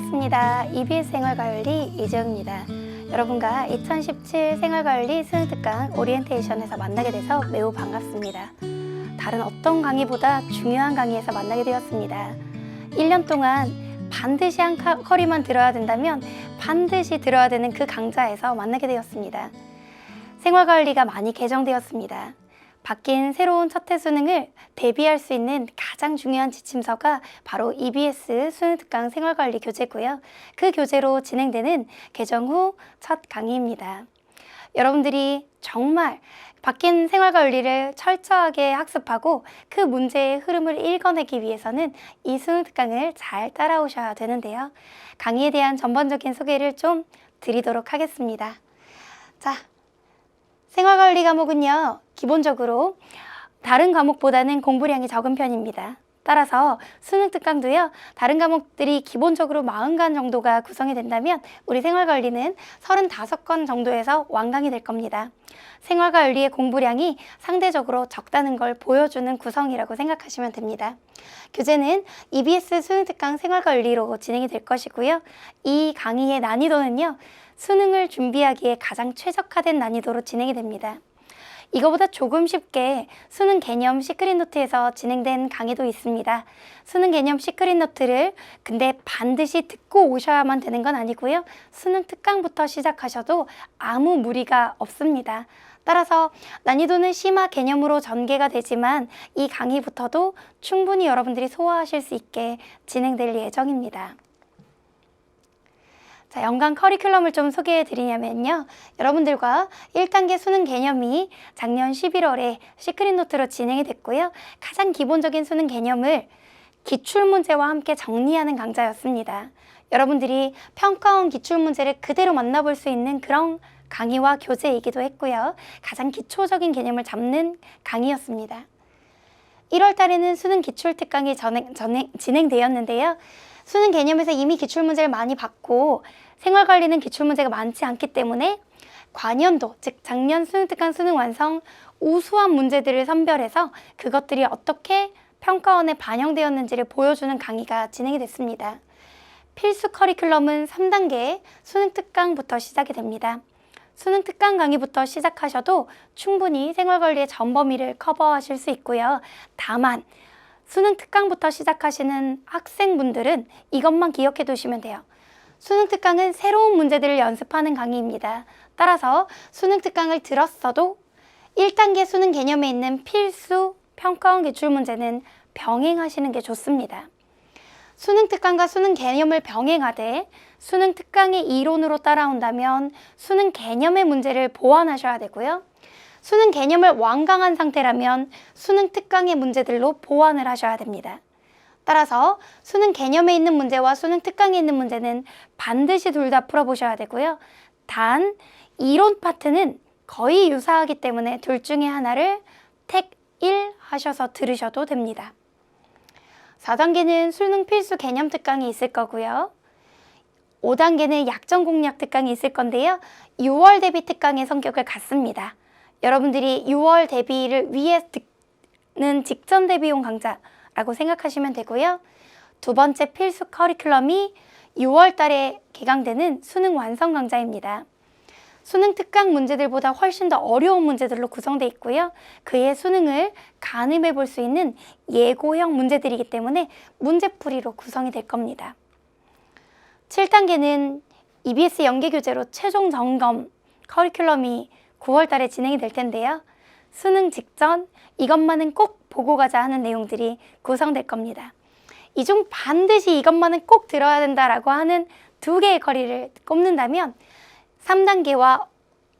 반갑습니다. EBS 생활관리 이지영입니다. 여러분과 2017 생활관리 수능특강 오리엔테이션에서 만나게 돼서 매우 반갑습니다. 다른 어떤 강의보다 중요한 강의에서 만나게 되었습니다. 1년 동안 반드시 한 커리만 들어야 된다면 반드시 들어야 되는 그 강좌에서 만나게 되었습니다. 생활관리가 많이 개정되었습니다. 바뀐 새로운 첫 해 수능을 대비할 수 있는 가장 중요한 지침서가 바로 EBS 수능특강 생활관리 교재고요. 그 교재로 진행되는 개정 후 첫 강의입니다. 여러분들이 정말 바뀐 생활관리를 철저하게 학습하고 그 문제의 흐름을 읽어내기 위해서는 이 수능특강을 잘 따라오셔야 되는데요. 강의에 대한 전반적인 소개를 좀 드리도록 하겠습니다. 자, 생활관리 과목은요, 기본적으로 다른 과목보다는 공부량이 적은 편입니다. 따라서 수능특강도요, 다른 과목들이 기본적으로 40관 정도가 구성이 된다면 우리 생활관리는 35건 정도에서 완강이 될 겁니다. 생활관리의 공부량이 상대적으로 적다는 걸 보여주는 구성이라고 생각하시면 됩니다. 교재는 EBS 수능특강 생활관리로 진행이 될 것이고요. 이 강의의 난이도는요, 수능을 준비하기에 가장 최적화된 난이도로 진행이 됩니다. 이거보다 조금 쉽게 수능 개념 시크릿 노트에서 진행된 강의도 있습니다. 수능 개념 시크릿 노트를 근데 반드시 듣고 오셔야만 되는 건 아니고요. 수능 특강부터 시작하셔도 아무 무리가 없습니다. 따라서 난이도는 심화 개념으로 전개가 되지만 이 강의부터도 충분히 여러분들이 소화하실 수 있게 진행될 예정입니다. 자, 연간 커리큘럼을 좀 소개해 드리냐면요. 여러분들과 1단계 수능 개념이 작년 11월에 시크릿 노트로 진행이 됐고요. 가장 기본적인 수능 개념을 기출문제와 함께 정리하는 강좌였습니다. 여러분들이 평가원 기출문제를 그대로 만나볼 수 있는 그런 강의와 교재이기도 했고요. 가장 기초적인 개념을 잡는 강의였습니다. 1월 달에는 수능 기출특강이 진행되었는데요. 수능 개념에서 이미 기출문제를 많이 받고 생활관리는 기출문제가 많지 않기 때문에 관연도, 즉 작년 수능특강 수능 완성 우수한 문제들을 선별해서 그것들이 어떻게 평가원에 반영되었는지를 보여주는 강의가 진행이 됐습니다. 필수 커리큘럼은 3단계 수능특강부터 시작이 됩니다. 수능특강 강의부터 시작하셔도 충분히 생활관리의 전 범위를 커버하실 수 있고요. 다만 수능특강부터 시작하시는 학생분들은 이것만 기억해 두시면 돼요. 수능특강은 새로운 문제들을 연습하는 강의입니다. 따라서 수능특강을 들었어도 1단계 수능 개념에 있는 필수 평가원 기출문제는 병행하시는 게 좋습니다. 수능특강과 수능 개념을 병행하되 수능특강의 이론으로 따라온다면 수능 개념의 문제를 보완하셔야 되고요. 수능 개념을 완강한 상태라면 수능 특강의 문제들로 보완을 하셔야 됩니다. 따라서 수능 개념에 있는 문제와 수능 특강에 있는 문제는 반드시 둘 다 풀어보셔야 되고요. 단 이론 파트는 거의 유사하기 때문에 둘 중에 하나를 택 1 하셔서 들으셔도 됩니다. 4단계는 수능 필수 개념 특강이 있을 거고요. 5단계는 약점 공략 특강이 있을 건데요. 6월 대비 특강의 성격을 갖습니다. 여러분들이 6월 대비를 위해 듣는 직전 대비용 강좌라고 생각하시면 되고요. 두 번째 필수 커리큘럼이 6월 달에 개강되는 수능 완성 강좌입니다. 수능 특강 문제들보다 훨씬 더 어려운 문제들로 구성되어 있고요. 그의 수능을 가늠해 볼 수 있는 예고형 문제들이기 때문에 문제풀이로 구성이 될 겁니다. 7단계는 EBS 연계교재로 최종 점검 커리큘럼이 9월 달에 진행이 될 텐데요. 수능 직전 이것만은 꼭 보고 가자 하는 내용들이 구성될 겁니다. 이 중 반드시 이것만은 꼭 들어야 된다라고 하는 2개의 커리를 꼽는다면 3단계와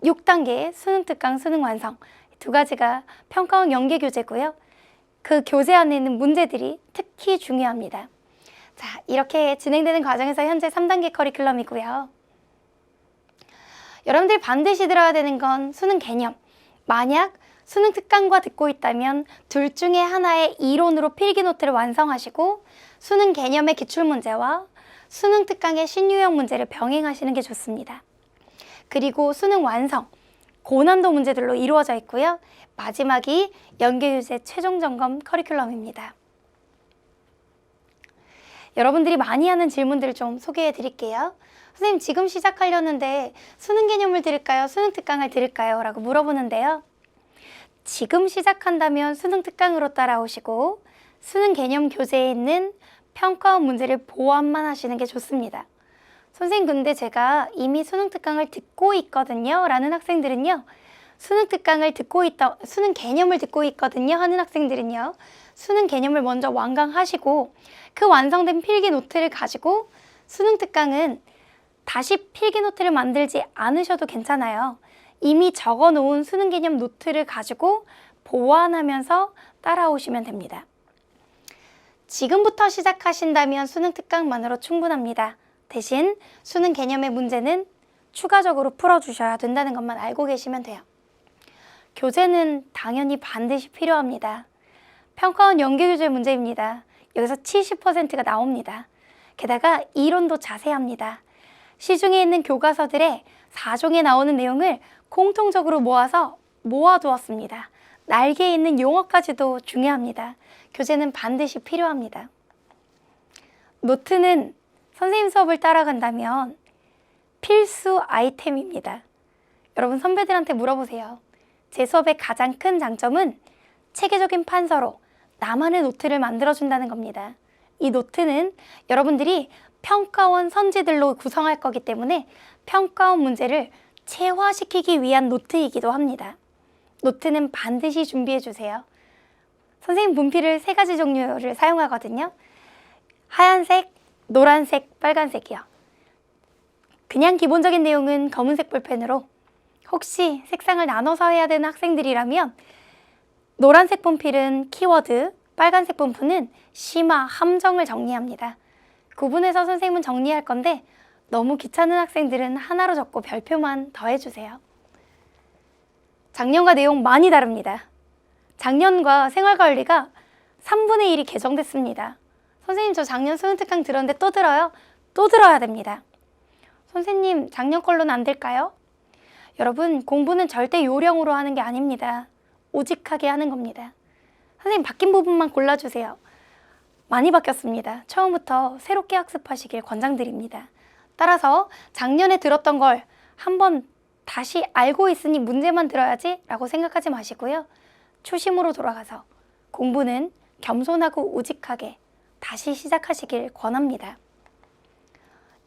6단계의 수능특강 수능완성 2가지가 평가원 연계교재고요. 그 교재 안에 있는 문제들이 특히 중요합니다. 자, 이렇게 진행되는 과정에서 현재 3단계 커리큘럼이고요. 여러분들이 반드시 들어야 되는 건 수능 개념. 만약 수능 특강과 듣고 있다면 둘 중에 하나의 이론으로 필기노트를 완성하시고 수능 개념의 기출문제와 수능 특강의 신유형 문제를 병행하시는 게 좋습니다. 그리고 수능 완성, 고난도 문제들로 이루어져 있고요. 마지막이 연계교재 최종 점검 커리큘럼입니다. 여러분들이 많이 하는 질문들을 좀 소개해 드릴게요. 선생님, 지금 시작하려는데 수능 개념을 들을까요? 수능 특강을 들을까요? 라고 물어보는데요. 지금 시작한다면 수능 특강으로 따라오시고 수능 개념 교재에 있는 평가원 문제를 보완만 하시는 게 좋습니다. 선생님, 근데 제가 이미 수능 특강을 듣고 있거든요 라는 학생들은요, 수능 개념을 듣고 있거든요 하는 학생들은요, 수능 개념을 먼저 완강하시고 그 완성된 필기 노트를 가지고 수능 특강은 다시 필기 노트를 만들지 않으셔도 괜찮아요. 이미 적어놓은 수능 개념 노트를 가지고 보완하면서 따라오시면 됩니다. 지금부터 시작하신다면 수능 특강만으로 충분합니다. 대신 수능 개념의 문제는 추가적으로 풀어주셔야 된다는 것만 알고 계시면 돼요. 교재는 당연히 반드시 필요합니다. 평가원 연계교재 문제입니다. 여기서 70%가 나옵니다. 게다가 이론도 자세합니다. 시중에 있는 교과서들의 4종에 나오는 내용을 공통적으로 모아두었습니다. 날개에 있는 용어까지도 중요합니다. 교재는 반드시 필요합니다. 노트는 선생님 수업을 따라간다면 필수 아이템입니다. 여러분, 선배들한테 물어보세요. 제 수업의 가장 큰 장점은 체계적인 판서로 나만의 노트를 만들어준다는 겁니다. 이 노트는 여러분들이 평가원 선지들로 구성할 거기 때문에 평가원 문제를 체화시키기 위한 노트이기도 합니다. 노트는 반드시 준비해 주세요. 선생님, 분필을 3가지 종류를 사용하거든요. 하얀색, 노란색, 빨간색이요. 그냥 기본적인 내용은 검은색 볼펜으로, 혹시 색상을 나눠서 해야 되는 학생들이라면 노란색 분필은 키워드, 빨간색 분필은 심화, 함정을 정리합니다. 구분해서 선생님은 정리할 건데 너무 귀찮은 학생들은 하나로 적고 별표만 더해주세요. 작년과 내용 많이 다릅니다. 작년과 생활관리가 3분의 1이 개정됐습니다. 선생님, 저 작년 수능 특강 들었는데 또 들어요? 또 들어야 됩니다. 선생님, 작년 걸로는 안 될까요? 여러분, 공부는 절대 요령으로 하는 게 아닙니다. 오직하게 하는 겁니다. 선생님, 바뀐 부분만 골라주세요. 많이 바뀌었습니다. 처음부터 새롭게 학습하시길 권장드립니다. 따라서 작년에 들었던 걸 한번 다시 알고 있으니 문제만 들어야지 라고 생각하지 마시고요. 초심으로 돌아가서 공부는 겸손하고 오직하게 다시 시작하시길 권합니다.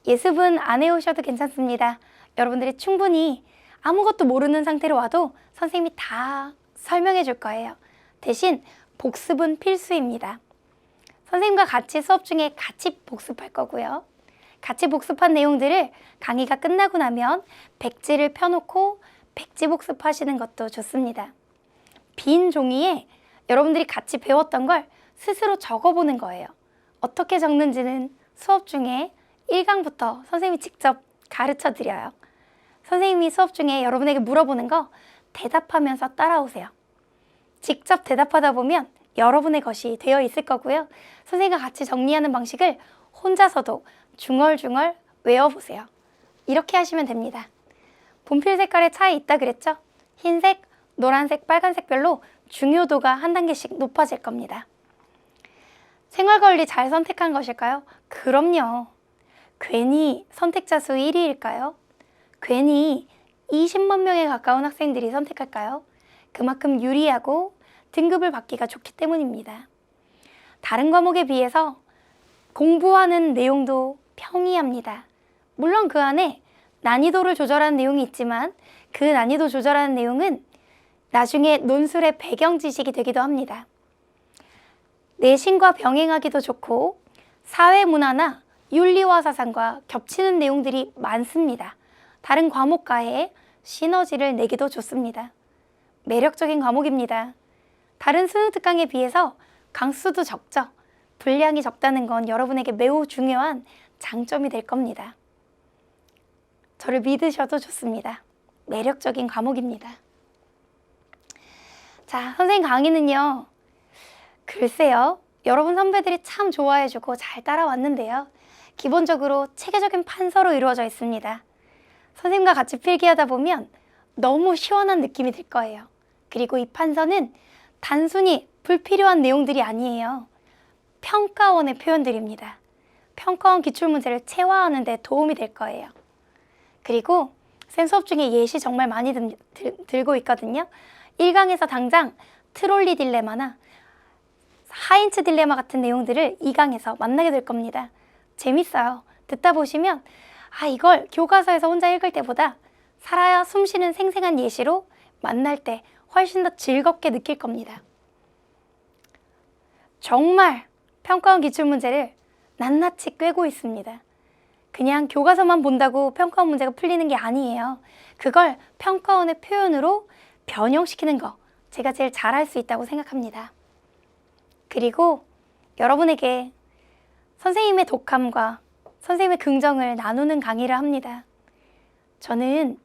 예습은 안 해오셔도 괜찮습니다. 여러분들이 충분히 아무것도 모르는 상태로 와도 선생님이 다 설명해 줄 거예요. 대신 복습은 필수입니다. 선생님과 같이 수업 중에 같이 복습할 거고요. 같이 복습한 내용들을 강의가 끝나고 나면 백지를 펴놓고 백지 복습하시는 것도 좋습니다. 빈 종이에 여러분들이 같이 배웠던 걸 스스로 적어보는 거예요. 어떻게 적는지는 수업 중에 1강부터 선생님이 직접 가르쳐 드려요. 선생님이 수업 중에 여러분에게 물어보는 거 대답하면서 따라오세요. 직접 대답하다 보면 여러분의 것이 되어 있을 거고요. 선생님과 같이 정리하는 방식을 혼자서도 중얼중얼 외워보세요. 이렇게 하시면 됩니다. 분필 색깔의 차이 있다 그랬죠? 흰색, 노란색, 빨간색별로 중요도가 한 단계씩 높아질 겁니다. 생활관리 잘 선택한 것일까요? 그럼요. 괜히 선택자 수 1위일까요? 괜히 20만 명에 가까운 학생들이 선택할까요? 그만큼 유리하고 등급을 받기가 좋기 때문입니다. 다른 과목에 비해서 공부하는 내용도 평이합니다. 물론 그 안에 난이도를 조절하는 내용이 있지만 그 난이도 조절하는 내용은 나중에 논술의 배경 지식이 되기도 합니다. 내신과 병행하기도 좋고 사회문화나 윤리와 사상과 겹치는 내용들이 많습니다. 다른 과목과의 시너지를 내기도 좋습니다. 매력적인 과목입니다. 다른 수능 특강에 비해서 강수도 적죠. 분량이 적다는 건 여러분에게 매우 중요한 장점이 될 겁니다. 저를 믿으셔도 좋습니다. 매력적인 과목입니다. 자, 선생님 강의는요. 글쎄요. 여러분 선배들이 참 좋아해주고 잘 따라왔는데요. 기본적으로 체계적인 판서로 이루어져 있습니다. 선생님과 같이 필기하다 보면 너무 시원한 느낌이 들 거예요. 그리고 이 판서는 단순히 불필요한 내용들이 아니에요. 평가원의 표현들입니다. 평가원 기출문제를 체화하는 데 도움이 될 거예요. 그리고 쌤 수업 중에 예시 정말 많이 들고 있거든요. 1강에서 당장 트롤리 딜레마나 하인츠 딜레마 같은 내용들을 2강에서 만나게 될 겁니다. 재밌어요. 듣다 보시면 이걸 교과서에서 혼자 읽을 때보다 살아야 숨쉬는 생생한 예시로 만날 때 훨씬 더 즐겁게 느낄 겁니다. 정말 평가원 기출문제를 낱낱이 꿰고 있습니다. 그냥 교과서만 본다고 평가원 문제가 풀리는 게 아니에요. 그걸 평가원의 표현으로 변형시키는 거 제가 제일 잘할 수 있다고 생각합니다. 그리고 여러분에게 선생님의 독함과 선생님의 긍정을 나누는 강의를 합니다. 저는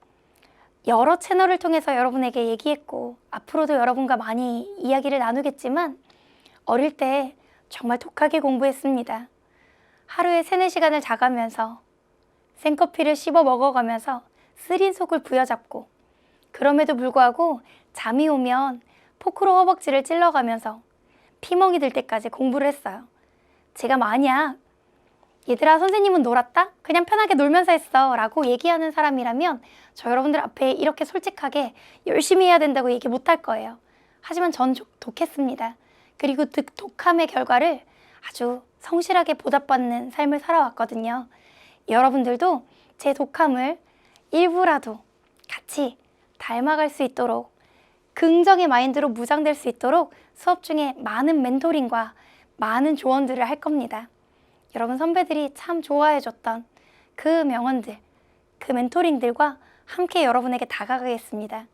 여러 채널을 통해서 여러분에게 얘기했고 앞으로도 여러분과 많이 이야기를 나누겠지만 어릴 때 정말 독하게 공부했습니다. 하루에 3-4시간을 자가면서 생커피를 씹어 먹어가면서 쓰린 속을 부여잡고 그럼에도 불구하고 잠이 오면 포크로 허벅지를 찔러가면서 피멍이 들 때까지 공부를 했어요. 제가 만약 얘들아 선생님은 놀았다? 그냥 편하게 놀면서 했어 라고 얘기하는 사람이라면 저 여러분들 앞에 이렇게 솔직하게 열심히 해야 된다고 얘기 못할 거예요. 하지만 전 독했습니다. 그리고 그 독함의 결과를 아주 성실하게 보답받는 삶을 살아왔거든요. 여러분들도 제 독함을 일부라도 같이 닮아갈 수 있도록 긍정의 마인드로 무장될 수 있도록 수업 중에 많은 멘토링과 많은 조언들을 할 겁니다. 여러분 선배들이 참 좋아해줬던 그 명언들, 그 멘토링들과 함께 여러분에게 다가가겠습니다.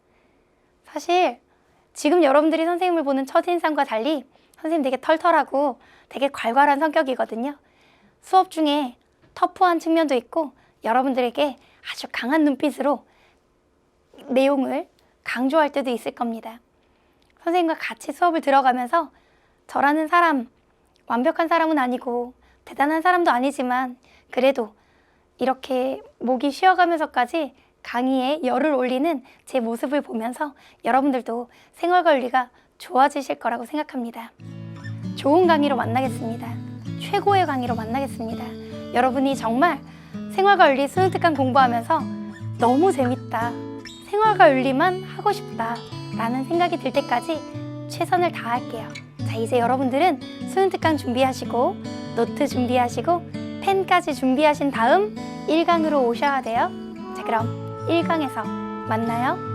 사실 지금 여러분들이 선생님을 보는 첫인상과 달리 선생님 되게 털털하고 되게 괄괄한 성격이거든요. 수업 중에 터프한 측면도 있고 여러분들에게 아주 강한 눈빛으로 내용을 강조할 때도 있을 겁니다. 선생님과 같이 수업을 들어가면서 저라는 사람, 완벽한 사람은 아니고 대단한 사람도 아니지만 그래도 이렇게 목이 쉬어가면서까지 강의에 열을 올리는 제 모습을 보면서 여러분들도 생활과 윤리가 좋아지실 거라고 생각합니다. 좋은 강의로 만나겠습니다. 최고의 강의로 만나겠습니다. 여러분이 정말 생활과 윤리 수능 특강 공부하면서 너무 재밌다, 생활과 윤리만 하고 싶다 라는 생각이 들 때까지 최선을 다할게요. 자, 이제 여러분들은 수능 특강 준비하시고 노트 준비하시고 펜까지 준비하신 다음 1강으로 오셔야 돼요. 자, 그럼 1강에서 만나요.